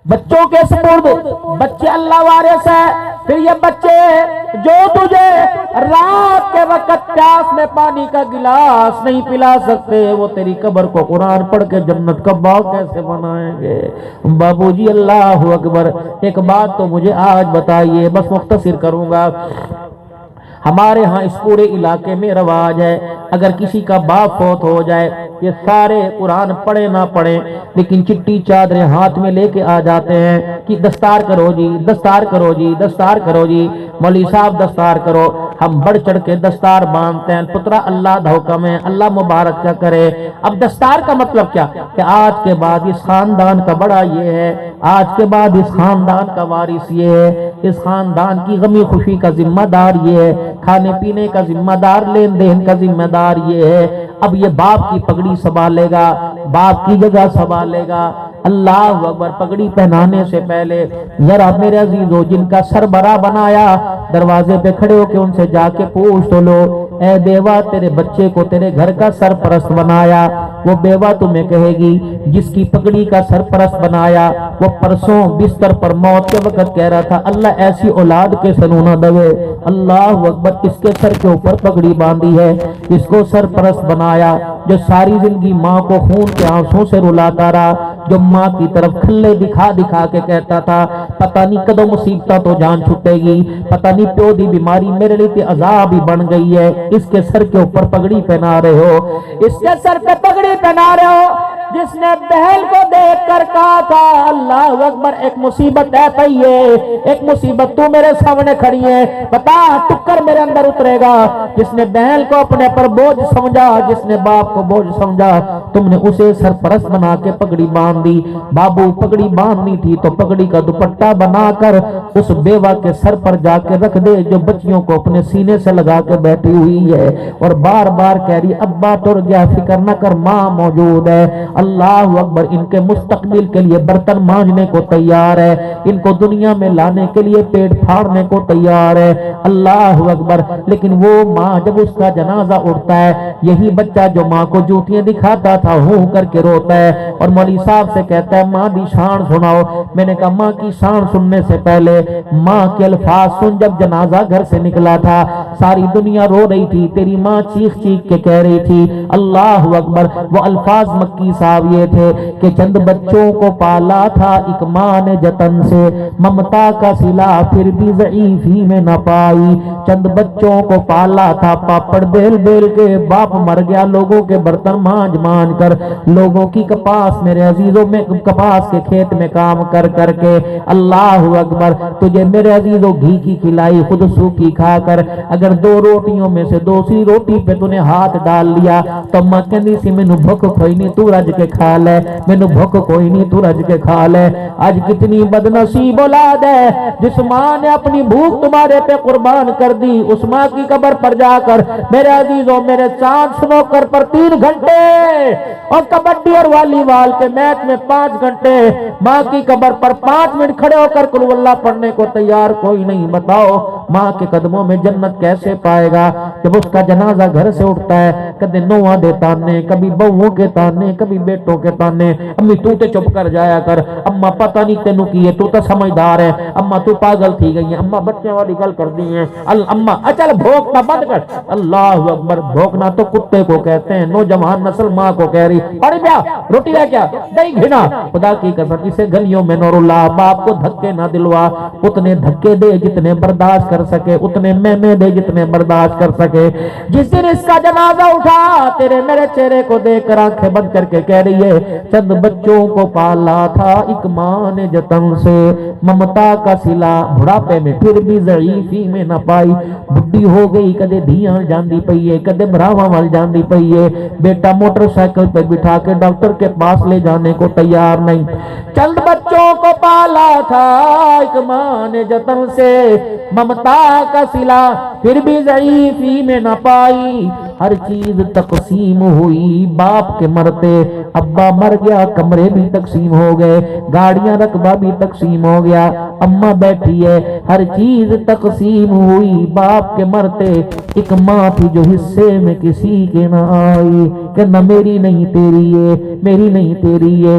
بچوں کے سپرد، بچے اللہ وارث ہے، پھر یہ بچے جو تجھے رات کے وقت پیاس میں پانی کا گلاس نہیں پلا سکتے، وہ تیری قبر کو قرآن پڑھ کے جنت کا باغ کیسے بنائیں گے؟ بابو جی اللہ اکبر۔ ایک بات تو مجھے آج بتائیے، بس مختصر کروں گا۔ ہمارے ہاں اس پورے علاقے میں رواج ہے، اگر کسی کا باپ فوت ہو جائے، یہ سارے قرآن پڑھے نہ پڑھے لیکن چٹی چادریں ہاتھ میں لے کے آ جاتے ہیں کہ دستار کرو جی، دستار کرو جی، دستار کرو جی، مولوی صاحب دستار کرو۔ ہم بڑھ چڑھ کے دستار باندھتے ہیں، پترا اللہ دا حکم ہے، اللہ مبارک کیا کرے۔ اب دستار کا مطلب کیا کہ آج کے بعد اس خاندان کا بڑا یہ ہے، آج کے بعد اس خاندان کا وارث یہ ہے، اس خاندان کی غمی خوشی کا ذمہ دار یہ ہے، کھانے پینے کا ذمہ دار، لین دین کا ذمہ دار یہ ہے۔ اب یہ باپ کی پگڑی سنبھالے گا، باپ کی جگہ سنبھالے گا۔ اللہ اکبر۔ پگڑی پہنانے سے پہلے ذرا میرے عزیزو، جن کا سربراہ بنایا، دروازے پہ کھڑے ہو کے ان سے جا کے پوچھ تو لو، اے بیوہ تیرے بچے کو تیرے گھر کا سرپرست بنایا؟ وہ بیوہ تمہیں کہے گی جس کی پگڑی کا سرپرست بنایا وہ پرسوں بستر پر موت کے وقت کہہ رہا تھا اللہ ایسی اولاد کے سنونا دوے۔ اللہ اکبر۔ اس کے سر کے اوپر پگڑی باندھی ہے، اس کو سرپرست بنایا، جو ساری زندگی ماں کو خون کے آنسوں سے رلاتا رہا، جو ماں کی طرف کھلے دکھا دکھا کے کہتا تھا پتہ نہیں کدو مصیبتہ تو جان چھٹے گی، پتہ نہیں پیو دی بیماری میرے لیے عذاب ہی بن گئی ہے، اس کے سر کے اوپر پگڑی پہنا رہے ہو، اس کے سر پہ پگڑی پہنا رہے ہو، جس نے بہل کو دیکھ کر کہا تھا اللہ اکبر ایک مصیبت ہے پئی ہے، ایک مصیبت تو میرے سامنے کھڑی ہے، بتا ٹکر میرے اندر اترے گا۔ جس نے بہل کو اپنے پر بوجھ سمجھا، جس نے باپ کو بوجھ سمجھا، تم نے اسے سرپرست بنا کے پگڑی باندھ دی۔ بابو پگڑی باندھنی تھی تو پگڑی کا دوپٹہ بنا کر اس بیوہ کے سر پر جا کے رکھ دے جو بچیوں کو اپنے سینے سے لگا کے بیٹھی ہوئی ہے اور بار بار کہہ رہی ابا ٹر گیا فکر نہ کر ماں موجود ہے۔ اللہ اکبر۔ ان کے مستقبل کے لیے برتن مانجنے کو تیار ہے، ان کو دنیا میں لانے کے لیے پیٹ پھاڑنے کو تیار ہے۔ اللہ اکبر۔ لیکن وہ ماں جب اس کا جنازہ اٹھتا ہے، یہی بچہ جو ماں کو جوتیاں دکھاتا تھا ہوں کر کے روتا ہے اور مولوی صاحب سے کہتا ہے ماں دی شان سناؤ۔ میں نے کہا ماں کی شان سننے سے پہلے ماں کے الفاظ سن۔ جب جنازہ گھر سے نکلا تھا ساری دنیا رو رہی تھی، تیری ماں چیخ چیخ کے کہہ رہی تھی اللہ اکبر۔ وہ الفاظ مکی صاحب یہ تھے کہ چند بچوں کو پالا تھا ایک ماں نے جتن سے، ممتا کا صلہ پھر بھی ضعیفی میں نہ پائی۔ چند بچوں کو پالا تھا پاپڑ بیل بیل کے، باپ مر گیا لوگوں کے برتن مانج مانج کر، لوگوں کی کپاس میرے عزیزوں میں کپاس کے کھیت میں کام کر کر کے۔ اللہ اکبر۔ تجھے میرے عزیزوں گھی کی کھلائی خود سوکھی کھا کر، اگر دو روٹیوں میں سے دوسری روٹی پہ تو نے ہاتھ ڈال لیا تو ماں کہندی سی مینوں بھوک کوئی نہیں تو رج کے کھا لے، مینوں بھوک کوئی نہیں تو رج کے کھا لے۔ آج کتنی بد نصیب اولاد ہے جس ماں نے اپنی بھوک تمہارے پہ قربان کر دی، اس ماں کی قبر پر جا کر میرے عزیزوں میرے چاند سنوکر پر 3 گھنٹے اور کبڈی اور والی بال کے میچ میں 5 گھنٹے، ماں کی قبر پر 5 منٹ کھڑے ہو کر قل ہو اللہ پڑھنے کو تیار کوئی نہیں۔ بتاؤ ماں کے قدموں میں جنت کیسے پائے گا؟ جب اس کا جنازہ گھر سے اٹھتا ہے کبھی نوہاں دے تانے، کبھی بہووں کے تانے، کبھی بیٹوں کے تانے، امی تو تے چپ کر جایا کر، اما پتہ نہیں تینوں کی ہے تو سمجھدار ہے، اما تو پاگل تھی گئی ہے، اما بچے والی گل کر دی ہیں، اما اچل بھوکنا بند کر۔ اللہ اکبر۔ بھوکنا تو کتے کو کہتے ہیں، نوجوان نسل ماں کو کہہ رہی پڑی پیا روٹی لے کیا نہیں گھنا۔ خدا کی قسم اسے گلیوں میں نور اللہ باپ کو دھکے نہ دلوا، اتنے دھکے دے جتنے برداشت کر سکے، اتنے میں دے جتنے برداشت کر سکے۔ جس دن اس کا جنازہ اٹھا تیرے میرے چہرے کو دیکھ کر آنکھیں بند کر کے کہہ رہی ہے چند بچوں کو پالا تھا ایک ماں نے جتن سے، ممتا کا صلہ بڑھاپے میں پھر بھی ضعیفی میں نہ پائی۔ بڈھی ہو گئی کدے دھیاں جاندی پئی ہے، کدے بھراواں وال جاندی پئی ہے، بیٹا موٹر سائیکل پہ بٹھا کے ڈاکٹر کے پاس لے جانے کو تیار نہیں۔ چند بچوں کو پالا تھا ایک ماں نے جتن سے، ممتا کا صلہ پھر بھی ضعیفی میں نہ پائی۔ ہر چیز تقسیم ہوئی باپ کے مرتے، ابا مر گیا کمرے بھی تقسیم ہو گئے، گاڑیاں رقبہ بھی تقسیم ہو گیا، اماں بیٹھی ہے، ہر چیز تقسیم ہوئی باپ کے مرتے۔ ایک ماں تھی جو حصے میں کسی کے نہ آئی کہ نہ میری نہیں تیری ہے، میری نہیں تیری ہے۔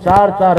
4-4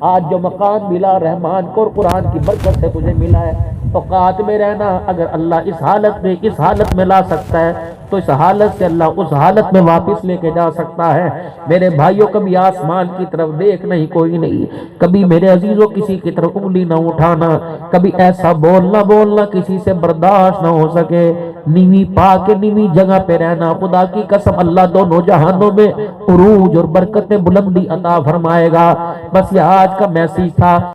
آج جو مقام ملا رحمان کو اور قرآن کی برکت سے تجھے ملا ہے، اوقات میں رہنا۔ اگر اللہ اس حالت میں لا سکتا ہے تو اس حالت سے اللہ اس حالت میں واپس لے کے جا سکتا ہے۔ میرے بھائیوں، کبھی آسمان کی طرف دیکھ نہیں کوئی نہیں، کبھی میرے عزیزوں کسی کی طرف انگلی نہ اٹھانا، کبھی ایسا بولنا کسی سے برداشت نہ ہو سکے، نیوی پا کے نیوی جگہ پہ رہنا۔ خدا کی قسم اللہ دونوں جہانوں میں عروج اور برکت بلندی عطا فرمائے گا۔ بس یہ آج کا میسیج تھا۔